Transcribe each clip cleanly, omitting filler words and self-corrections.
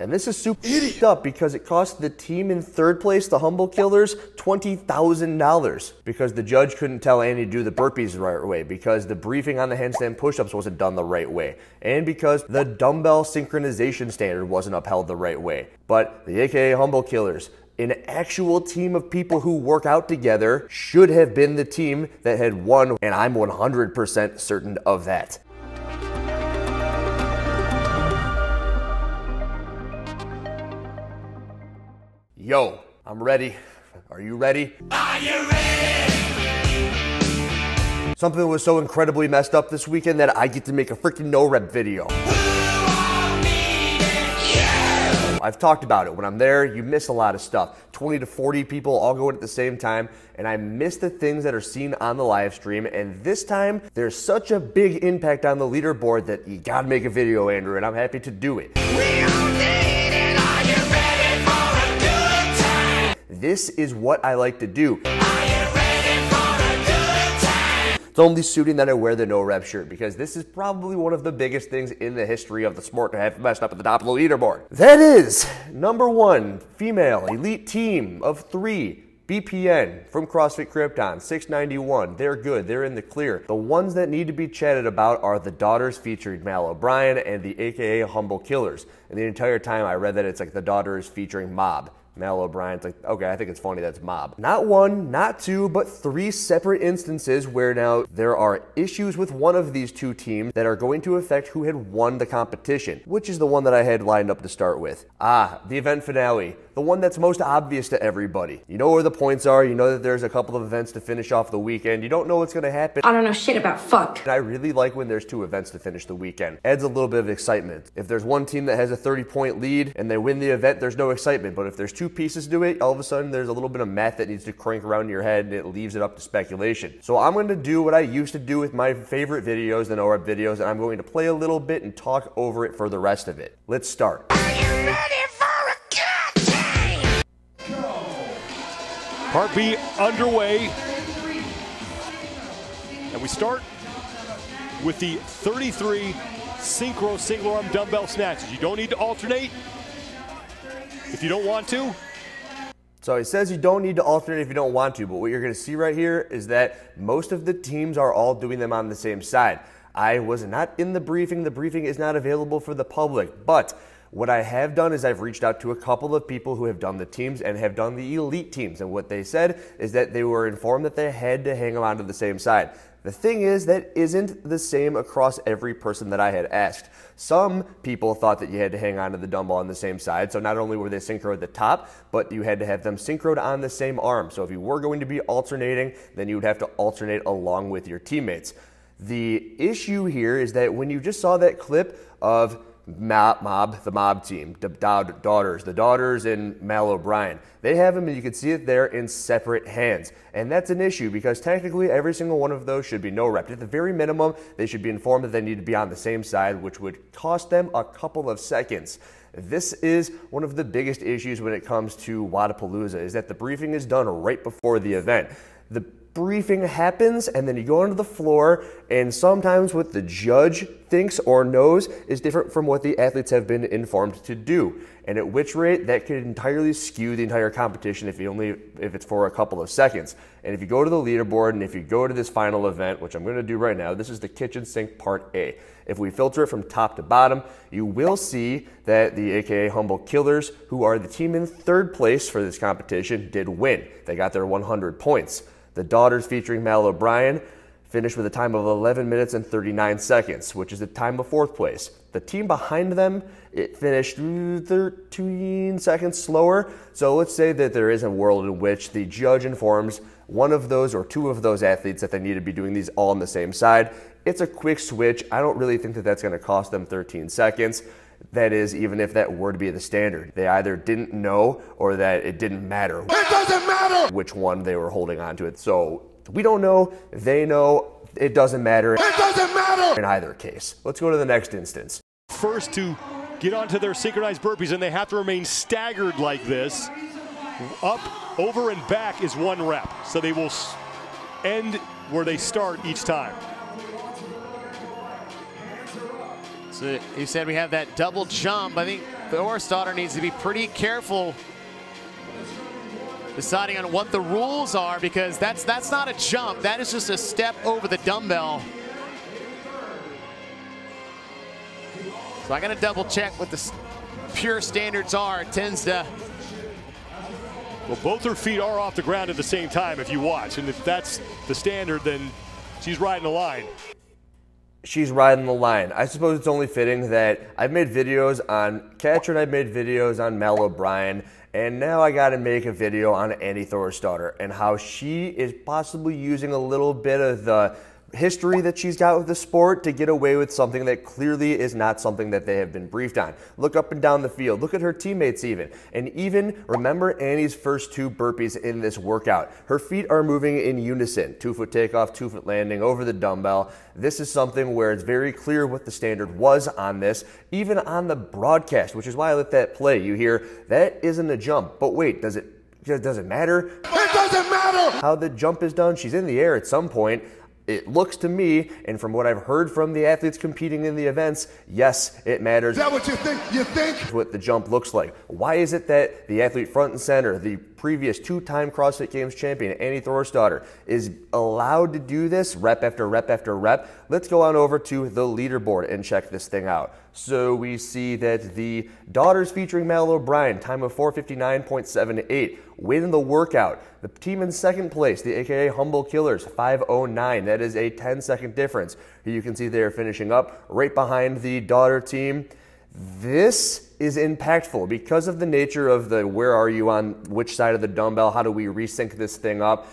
And this is super up because it cost the team in third place, the Humble Killers, $20,000 because the judge couldn't tell Andy to do the burpees the right way, because the briefing on the handstand push-ups wasn't done the right way, and because the dumbbell synchronization standard wasn't upheld the right way. But the AKA Humble Killers, an actual team of people who work out together, should have been the team that had won, and I'm 100% certain of that. Yo, I'm ready. Are you ready? Are you ready? Something was so incredibly messed up this weekend that I get to make a freaking no-rep video. I've talked about it. When I'm there, you miss a lot of stuff. 20 to 40 people all going at the same time, and I miss the things that are seen on the live stream, and this time, there's such a big impact on the leaderboard that you gotta make a video, Andrew, and I'm happy to do it. This is what I like to do. Are you ready for a good time? It's only suiting that I wear the no-rep shirt, because this is probably one of the biggest things in the history of the sport to have messed up at the top of the leaderboard. That is number 1 female elite team of 3. BPN from CrossFit Krypton, 691. They're good. They're in the clear. The ones that need to be chatted about are the daughters featuring Mal O'Brien and the AKA Humble Killers. And the entire time I read that it's like the daughters featuring Mob. Mal O'Brien's like, okay, I think it's funny that's Mob. Not 1, not 2, but 3 separate instances where now there are issues with one of these 2 teams that are going to affect who had won the competition, which is the one that I had lined up to start with. The event finale. The one that's most obvious to everybody. You know where the points are, you know that there's a couple of events to finish off the weekend, you don't know what's gonna happen. I don't know shit about fuck. And I really like when there's 2 events to finish the weekend. Adds a little bit of excitement. If there's one team that has a 30-point lead and they win the event, there's no excitement. But if there's 2 pieces to it, all of a sudden there's a little bit of math that needs to crank around in your head and it leaves it up to speculation. So I'm gonna do what I used to do with my favorite videos, the no-rep videos, and I'm going to play a little bit and talk over it for the rest of it. Let's start. Are you ready for a good time? Part B underway. And we start with the 33 synchro single arm dumbbell snatches. You don't need to alternate if you don't want to. So he says you don't need to alternate if you don't want to, but what you're going to see right here is that most of the teams are all doing them on the same side. I was not in the briefing. The briefing is not available for the public, but what I have done is I've reached out to a couple of people who have done the teams and have done the elite teams, and what they said is that they were informed that they had to hang them onto the same side. The thing is, that isn't the same across every person that I had asked. Some people thought that you had to hang on to the dumbbell on the same side, so not only were they synchro at the top, but you had to have them synchroed on the same arm. So if you were going to be alternating, then you would have to alternate along with your teammates. The issue here is that when you just saw that clip of the Mob team, the daughters and Mal O'Brien, they have them, and you can see it there in separate hands. And that's an issue because technically every single one of those should be no rep. At the very minimum, they should be informed that they need to be on the same side, which would cost them a couple of seconds. This is one of the biggest issues when it comes to Wodapalooza, is that the briefing is done right before the event. The briefing happens and then you go onto the floor, and sometimes what the judge thinks or knows is different from what the athletes have been informed to do, and at which rate that could entirely skew the entire competition if it's for a couple of seconds. And if you go to the leaderboard and if you go to this final event, which I'm going to do right now, this is the kitchen sink part A. If we filter it from top to bottom, you will see that the AKA Humble Killers, who are the team in third place for this competition, did win. They got their 100 points. The daughters featuring Mal O'Brien finished with a time of 11 minutes and 39 seconds, which is the time of fourth place. The team behind them, it finished 13 seconds slower. So let's say that there is a world in which the judge informs one of those or 2 of those athletes that they need to be doing these all on the same side. It's a quick switch. I don't really think that that's going to cost them 13 seconds. That is, even if that were to be the standard. They either didn't know or that it didn't matter. It doesn't matter which one they were holding on to it. So we don't know, they know, it doesn't matter. It doesn't matter in either case. Let's go to the next instance. First to get onto their synchronized burpees, and they have to remain staggered like this. Up, over, and back is 1 rep. So they will end where they start each time. So you said we have that double jump. I think Thorisdottir needs to be pretty careful deciding on what the rules are, because that's not a jump. That is just a step over the dumbbell. So I got to double check what the pure standards are. It tends to... Well, both her feet are off the ground at the same time if you watch. And if that's the standard, then she's riding the line. She's riding the line. I suppose it's only fitting that I've made videos on Katrin, I've made videos on Mel O'Brien, and now I got to make a video on Annie Thorisdottir and how she is possibly using a little bit of the history that she's got with the sport to get away with something that clearly is not something that they have been briefed on. Look up and down the field. Look at her teammates even. And even remember Annie's first 2 burpees in this workout. Her feet are moving in unison. 2-foot takeoff, 2-foot landing over the dumbbell. This is something where it's very clear what the standard was on this, even on the broadcast, which is why I let that play. You hear, that isn't a jump. But wait, does it matter? It doesn't matter! How the jump is done? She's in the air at some point. It looks to me, and from what I've heard from the athletes competing in the events, yes, it matters. Is that what you think? You think? What the jump looks like. Why is it that the athlete front and center, the previous 2-time CrossFit Games champion, Annie Thorisdottir, is allowed to do this rep after rep after rep? Let's go on over to the leaderboard and check this thing out. So we see that the daughters featuring Mal O'Brien, time of 4:59.78, win the workout. The team in second place, the AKA Humble Killers, 5:09. That is a 10-second difference. Here you can see they're finishing up right behind the daughter team. This is impactful because of the nature of the where are you on which side of the dumbbell, how do we resync this thing up,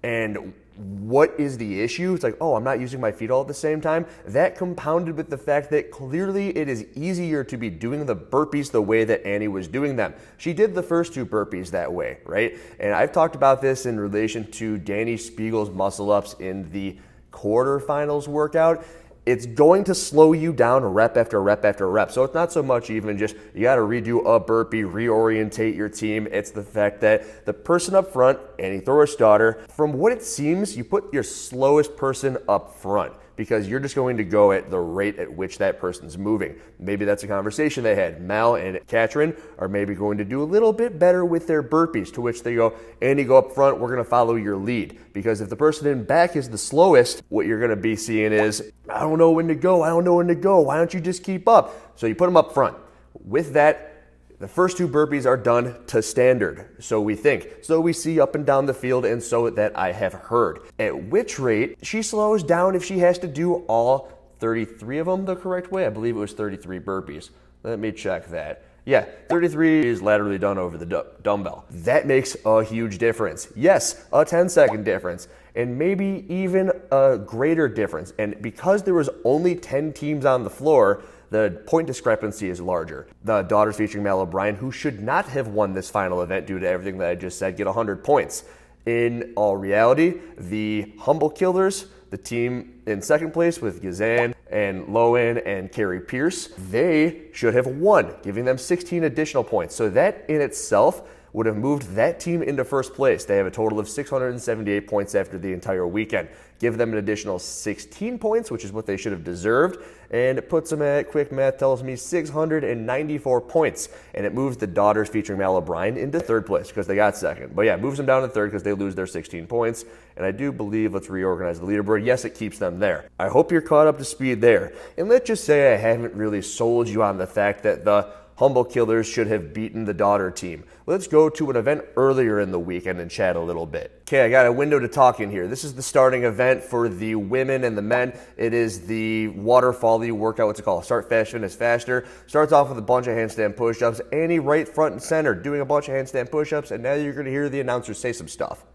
and what is the issue? It's like, oh, I'm not using my feet all at the same time. That compounded with the fact that clearly it is easier to be doing the burpees the way that Annie was doing them. She did the first 2 burpees that way, right? And I've talked about this in relation to Danny Spiegel's muscle-ups in the quarterfinals workout. It's going to slow you down rep after rep after rep. So it's not so much even just you got to redo a burpee, reorientate your team. It's the fact that the person up front, Annie Thorisdottir, from what it seems, you put your slowest person up front because you're just going to go at the rate at which that person's moving. Maybe that's a conversation they had. Mal and Katrin are maybe going to do a little bit better with their burpees, to which they go, Annie, go up front, we're going to follow your lead. Because if the person in back is the slowest, what you're going to be seeing is, I don't know when to go, I don't know when to go, why don't you just keep up? So you put them up front. With that, the first 2 burpees are done to standard, so we think. So we see up and down the field, and so that I have heard. At which rate, she slows down if she has to do all 33 of them the correct way. I believe it was 33 burpees. Let me check that. Yeah, 33 is laterally done over the dumbbell. That makes a huge difference. Yes, a 10-second difference, and maybe even a greater difference. And because there was only 10 teams on the floor, the point discrepancy is larger. The daughters featuring Mal O'Brien, who should not have won this final event due to everything that I just said, get 100 points. In all reality, the Humble Killers, the team in second place with Gazan and Lowen and Carrie Pierce, they should have won, giving them 16 additional points. So that in itself would have moved that team into first place. They have a total of 678 points after the entire weekend. Give them an additional 16 points, which is what they should have deserved, and it puts them at, quick math tells me, 694 points. And it moves the daughters featuring Mal O'Brien into third place because they got second. But yeah, moves them down to third because they lose their 16 points. And I do believe, let's reorganize the leaderboard. Yes, it keeps them there. I hope you're caught up to speed there. And let's just say I haven't really sold you on the fact that the Humble Killers should have beaten the daughter team. Let's go to an event earlier in the weekend and chat a little bit. Okay, I got a window to talk in here. This is the starting event for the women and the men. It is the waterfall workout. What's it called? Start Fast, Finish Faster. Starts off with a bunch of handstand push-ups. Annie right front and center doing a bunch of handstand push-ups, and now you're going to hear the announcers say some stuff.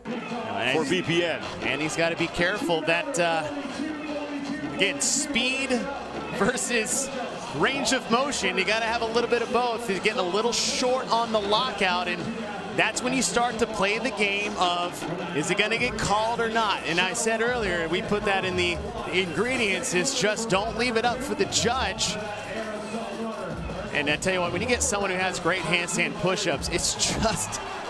For BPN. Annie's got to be careful that, again, speed versus range of motion. You got to have a little bit of both. He's getting a little short on the lockout, and that's when you start to play the game of, is it going to get called or not? And I said earlier, we put that in the ingredients, is just don't leave it up for the judge. And I tell you what, when you get someone who has great handstand push-ups, it's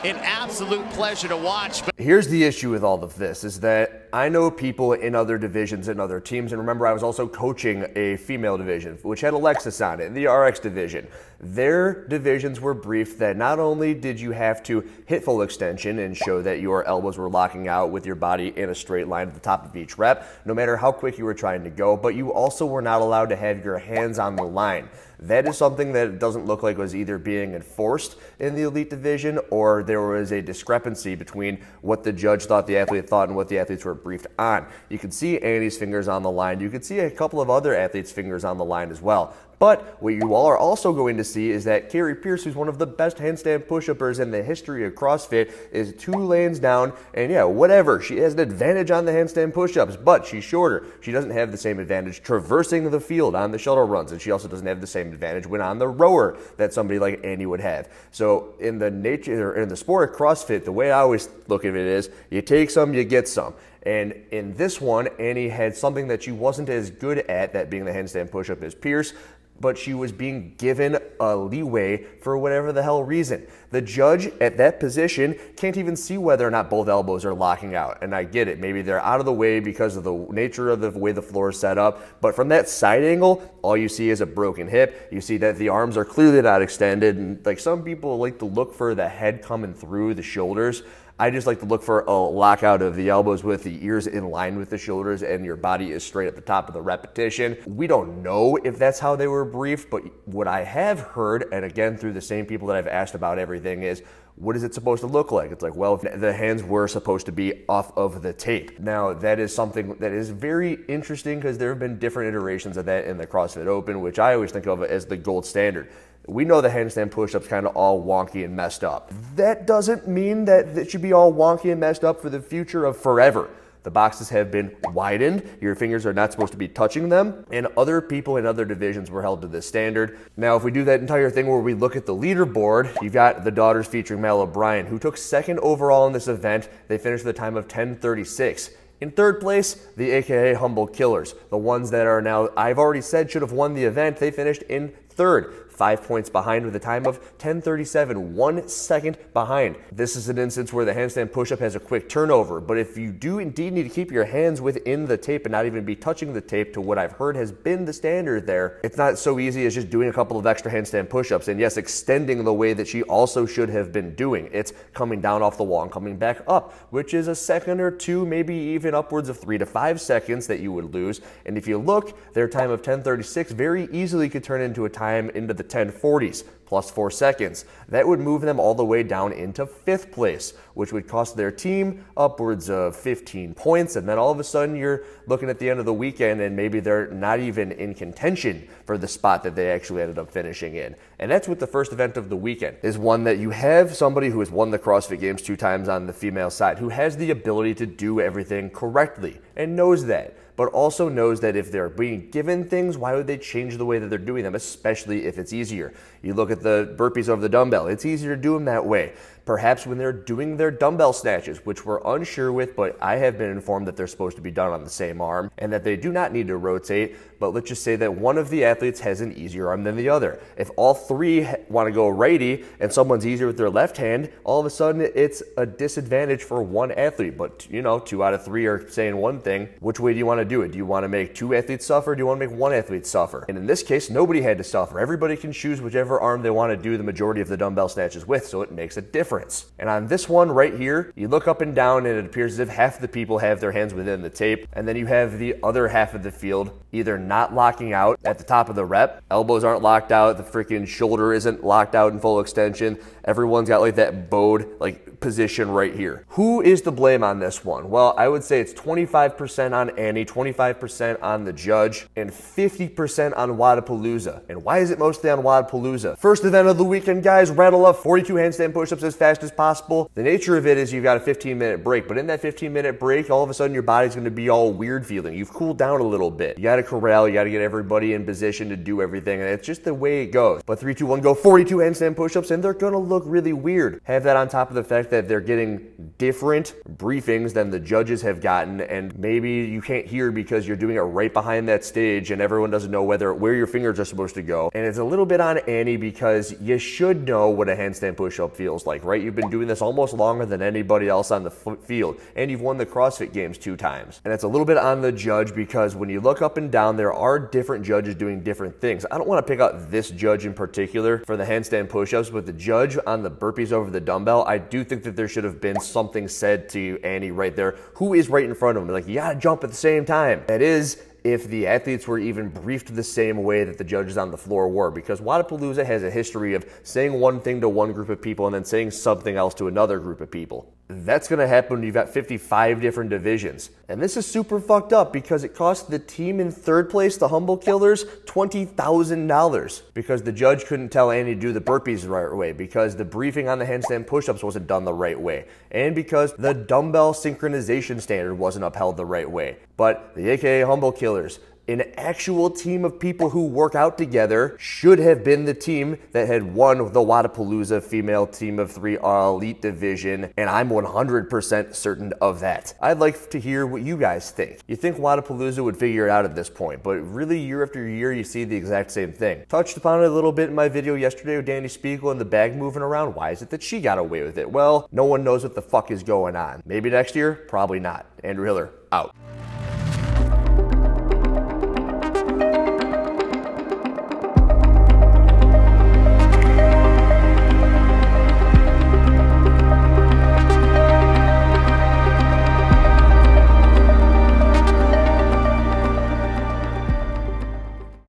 an absolute pleasure to watch. But here's the issue with all of this is that I know people in other divisions and other teams, and remember I was also coaching a female division which had Alexis on it, the RX division. Their divisions were briefed that not only did you have to hit full extension and show that your elbows were locking out with your body in a straight line at the top of each rep, no matter how quick you were trying to go, but you also were not allowed to have your hands on the line. That is something that doesn't look like was either being enforced in the elite division or there was a discrepancy between what the judge thought the athlete thought and what the athletes were briefed on. You could see Annie's fingers on the line. You could see a couple of other athletes' fingers on the line as well. But what you all are also going to see is that Carrie Pierce, who's one of the best handstand push-uppers in the history of CrossFit, is 2 lanes down, and yeah, whatever. She has an advantage on the handstand push-ups, but she's shorter. She doesn't have the same advantage traversing the field on the shuttle runs, and she also doesn't have the same advantage when on the rower that somebody like Annie would have. So in the sport of CrossFit, the way I always look at it is you take some, you get some. And in this one, Annie had something that she wasn't as good at, that being the handstand push-up, as Pierce, but she was being given a leeway for whatever the hell reason. The judge at that position can't even see whether or not both elbows are locking out. And I get it. Maybe they're out of the way because of the nature of the way the floor is set up. But from that side angle, all you see is a broken hip. You see that the arms are clearly not extended. And like some people like to look for the head coming through the shoulders. I just like to look for a lockout of the elbows with the ears in line with the shoulders and your body is straight at the top of the repetition. We don't know if that's how they were briefed, but what I have heard, and again through the same people that I've asked about everything, is what is it supposed to look like? It's like, well, the hands were supposed to be off of the tape. Now, that is something that is very interesting because there have been different iterations of that in the CrossFit Open, which I always think of as the gold standard. We know the handstand push-up's kind of all wonky and messed up. That doesn't mean that it should be all wonky and messed up for the future of forever. The boxes have been widened, your fingers are not supposed to be touching them, and other people in other divisions were held to this standard. Now, if we do that entire thing where we look at the leaderboard, you've got the daughters featuring Mal O'Brien, who took 2nd overall in this event. They finished with a time of 10:36. In 3rd place, the AKA Humble Killers, the ones that are now, I've already said, should have won the event. They finished in 3rd. 5 points behind with a time of 10:37, 1 second behind. This is an instance where the handstand push-up has a quick turnover, but if you do indeed need to keep your hands within the tape and not even be touching the tape to what I've heard has been the standard there, it's not so easy as just doing a couple of extra handstand push-ups and yes, extending the way that she also should have been doing. It's coming down off the wall and coming back up, which is a second or two, maybe even upwards of 3 to 5 seconds that you would lose. And if you look, their time of 10:36 very easily could turn into a time into the 10:40s plus 4 seconds. That would move them all the way down into 5th place, which would cost their team upwards of 15 points. And then all of a sudden you're looking at the end of the weekend and maybe they're not even in contention for the spot that they actually ended up finishing in. And that's what the first event of the weekend is, one that you have somebody who has won the CrossFit Games 2 times on the female side, who has the ability to do everything correctly and knows that, but also knows that if they're being given things, why would they change the way that they're doing them, especially if it's easier? You look at the burpees over the dumbbell, it's easier to do them that way. Perhaps when they're doing their dumbbell snatches, which we're unsure with, but I have been informed that they're supposed to be done on the same arm and that they do not need to rotate, but let's just say that one of the athletes has an easier arm than the other. If all 3 want to go righty and someone's easier with their left hand, all of a sudden it's a disadvantage for one athlete. But you know, 2 out of 3 are saying one thing. Which way do you want to do it? Do you want to make 2 athletes suffer? Or do you want to make 1 athlete suffer? And in this case, nobody had to suffer. Everybody can choose whichever arm they want to do the majority of the dumbbell snatches with, so it makes a difference. And on this one right here, you look up and down and it appears as if half the people have their hands within the tape, and then you have the other half of the field either not locking out at the top of the rep, elbows aren't locked out, the freaking shoulder isn't locked out in full extension, everyone's got like that bowed like position right here. Who is to blame on this one? Well, I would say it's 25% on Annie, 25% on the judge, and 50% on Wodapalooza. And why is it mostly on Wodapalooza? First event of the weekend, guys, rattle up 42 handstand push-ups as fast as possible. The nature of it is you've got a 15-minute break, but in that 15-minute break, all of a sudden your body's gonna be all weird feeling. You've cooled down a little bit. You gotta corral, you gotta get everybody in position to do everything, and it's just the way it goes. But 3, 2, 1, go 42 handstand push-ups, and they're gonna look really weird. Have that on top of the fact that they're getting different briefings than the judges have gotten, and maybe you can't hear because you're doing it right behind that stage and everyone doesn't know where your fingers are supposed to go. And it's a little bit on Annie Annie because you should know what a handstand push-up feels like, right? You've been doing this almost longer than anybody else on the field, and you've won the CrossFit Games 2 times. And it's a little bit on the judge because when you look up and down, there are different judges doing different things. I don't want to pick out this judge in particular for the handstand push-ups, but the judge on the burpees over the dumbbell, I do think that there should have been something said to Annie right there, who is right in front of him. Like, you gotta jump at the same time. That is, if the athletes were even briefed the same way that the judges on the floor were, because Wodapalooza has a history of saying one thing to one group of people and then saying something else to another group of people. That's going to happen when you've got 55 different divisions. And this is super fucked up because it cost the team in third place, the Humble Killers, $20,000 because the judge couldn't tell Annie to do the burpees the right way, because the briefing on the handstand push-ups wasn't done the right way, and because the dumbbell synchronization standard wasn't upheld the right way. But the AKA Humble Killers, an actual team of people who work out together, should have been the team that had won the Wodapalooza Female Team of 3 Elite Division, and I'm 100% certain of that. I'd like to hear what you guys think. You think Wodapalooza would figure it out at this point, but really year after year you see the exact same thing. Touched upon it a little bit in my video yesterday with Danny Spiegel and the bag moving around. Why is it that she got away with it? Well, no one knows what the fuck is going on. Maybe next year? Probably not. Andrew Hiller, out.